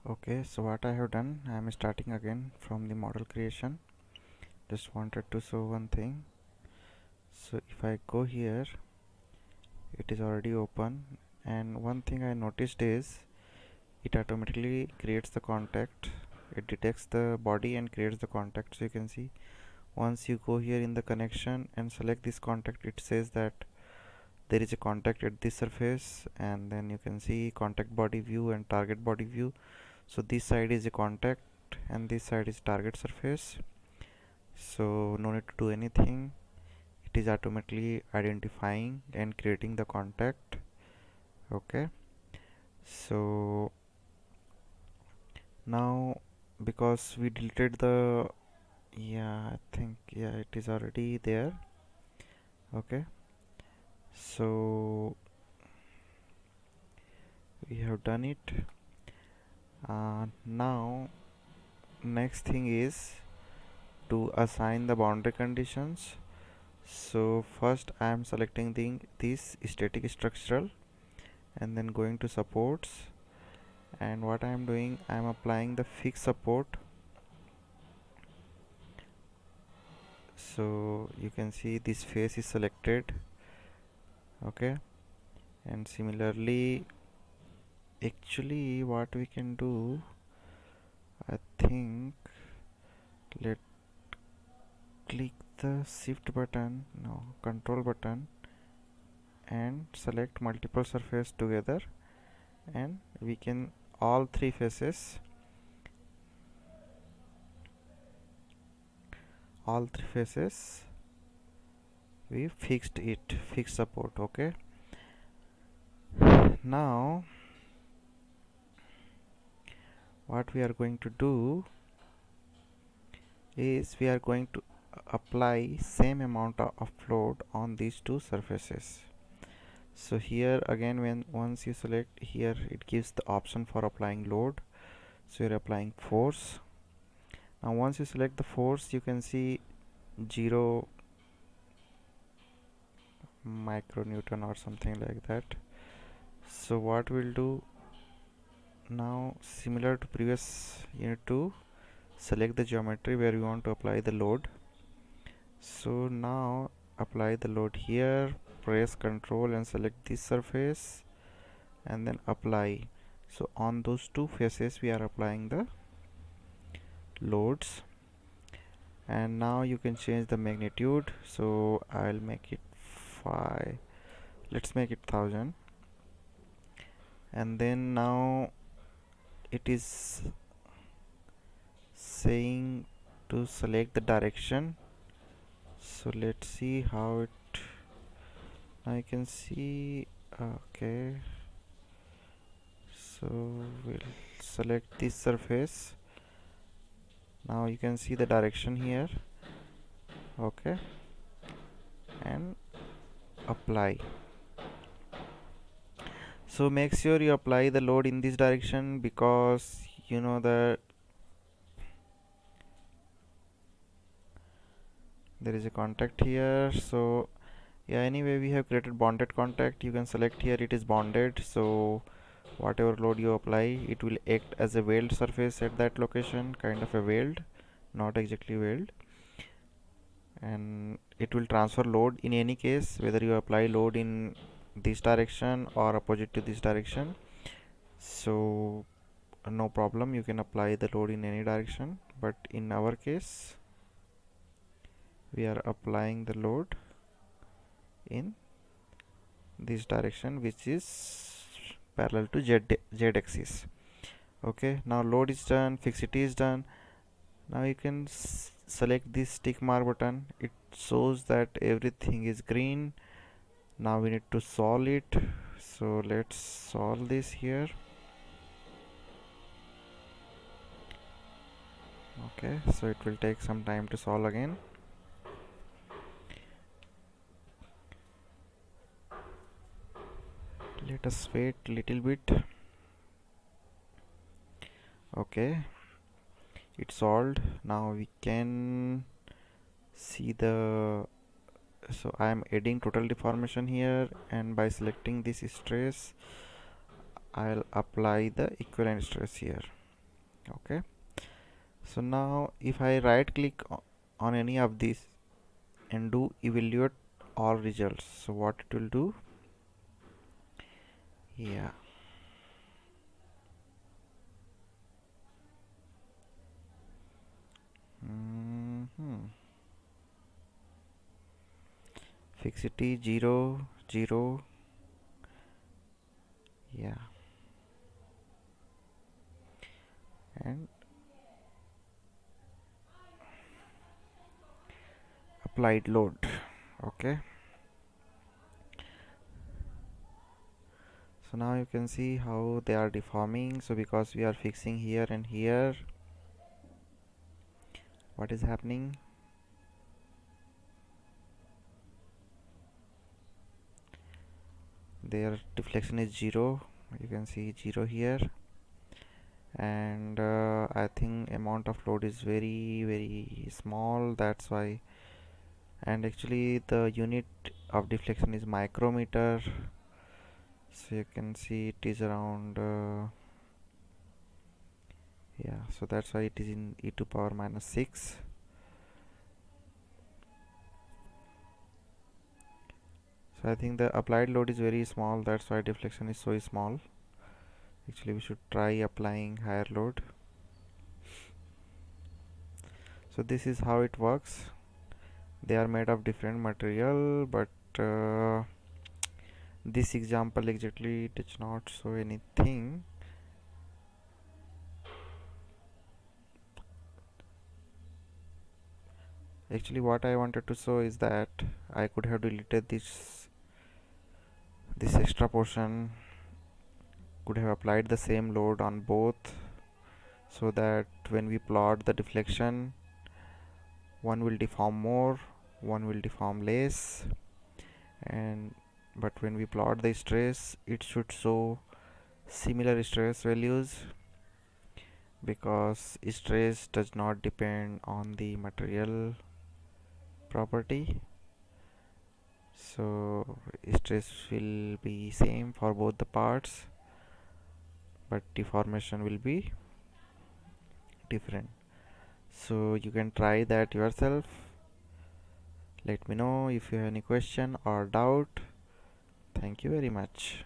Okay, so what I have done, I am starting again from the model creation. Just wanted to show one thing. So if I go here, it is already open, and one thing I noticed is it automatically creates the contact. It detects the body and creates the contact. So you can see once you go here in the connection and select this contact, it says that there is a contact at this surface, and then you can see contact body view and target body view. So this side is a contact and this side is target surface, so no need to do anything. It is automatically identifying and creating the contact. Okay, so now because we deleted the, yeah, I think, yeah, it is already there. Okay, so we have done it. Now next thing is to assign the boundary conditions. So first I am selecting this static structural and then going to supports, and what I am doing, I am applying the fixed support. So you can see this face is selected. Okay, and similarly, actually what we can do, I think, let click the shift button, no, control button, and select multiple surface together, and we can all three faces we fixed it, fixed support. Okay, now what we are going to do is we are going to apply same amount of load on these two surfaces. So here again, when once you select here, it gives the option for applying load. So you're applying force. Now once you select the force, you can see 0 micronewton or something like that. So what we'll do now, similar to previous, you need to select the geometry where you want to apply the load. So now apply the load here, press Ctrl and select this surface and then apply. So on those two faces we are applying the loads, and now you can change the magnitude. So I'll make it 5, let's make it 1000, and then now it is saying to select the direction. So let's see how it, now you can see. Okay, so we'll select this surface. Now you can see the direction here. Okay, and apply. So make sure you apply the load in this direction, because you know that there is a contact here. So yeah, anyway, we have created bonded contact. You can select here, it is bonded, so whatever load you apply, it will act as a weld surface at that location, kind of a weld, not exactly weld, and it will transfer load in any case, whether you apply load in this direction or opposite to this direction. So no problem, you can apply the load in any direction, but in our case we are applying the load in this direction, which is parallel to z axis. Okay, now load is done, fixity is done. Now you can select this tick mark button. It shows that everything is green. Now we need to solve it, so let's solve this here. Okay, so it will take some time to solve again. Let us wait little bit. Okay, it's solved. Now we can see the, so I am adding total deformation here, and by selecting this stress I'll apply the equivalent stress here. Okay, so now if I right click on any of these and do evaluate all results, so what it will do, yeah, fixity 0 0, yeah, and applied load. Okay, so now you can see how they are deforming. So because we are fixing here and here, what is happening, their deflection is 0, you can see 0 here, and I think amount of load is very small, that's why. And actually the unit of deflection is micrometer, so you can see it is around yeah, so that's why it is in e to power minus 6. So I think the applied load is very small, that's why deflection is so small. Actually we should try applying higher load. So this is how it works. They are made of different material, but this example exactly does not show anything. Actually what I wanted to show is that I could have deleted this extra portion, could have applied the same load on both, so that when we plot the deflection, one will deform more, one will deform less, and but when we plot the stress, it should show similar stress values, because stress does not depend on the material property. So stress will be same for both the parts, but deformation will be different. So you can try that yourself. Let me know if you have any question or doubt. Thank you very much.